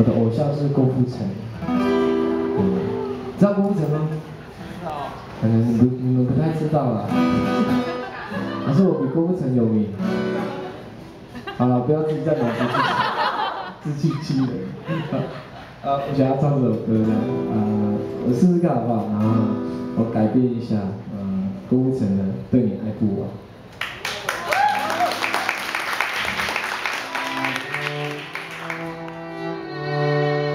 我的偶像是郭富城，知道郭富城吗？知道。可能你们不太知道啦，还是我比郭富城有名。好了，不要自己在脑子自欺欺人。我想要唱这首歌呢，我试试看好不好？然后我改编一下，郭富城的《对你爱不完》。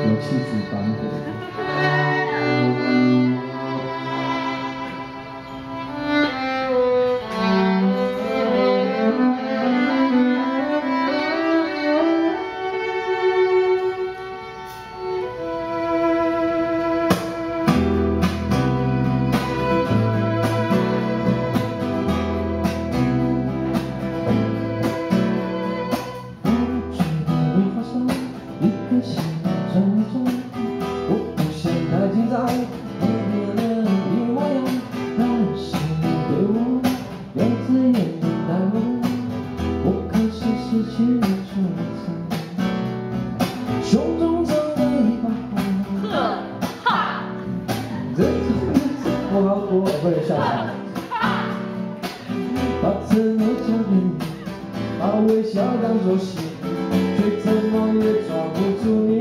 有气质版本。胸中藏着一把火，哈！这我好多，我会笑场。把承诺交给你，把微笑当作信，却怎么也抓不住你。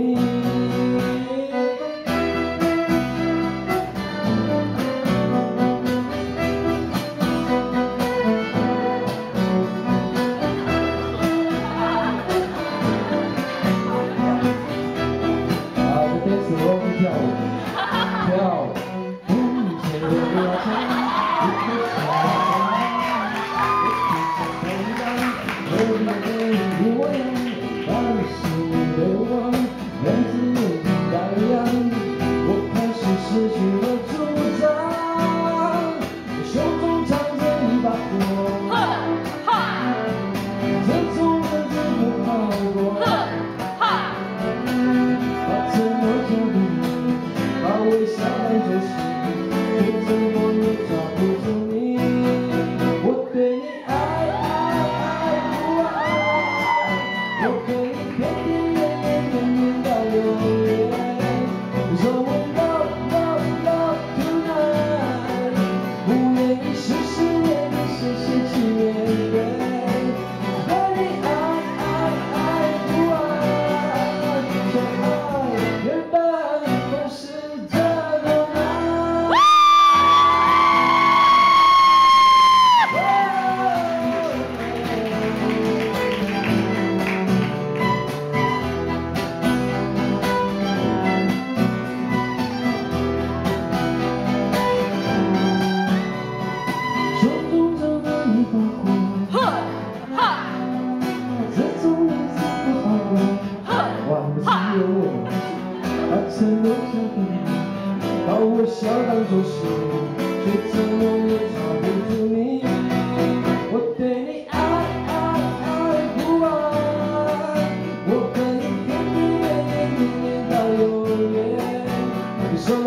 把我笑当作是，却怎么也抓不住你。我对你爱不完，我跟你天天夜夜年年到永远。你说我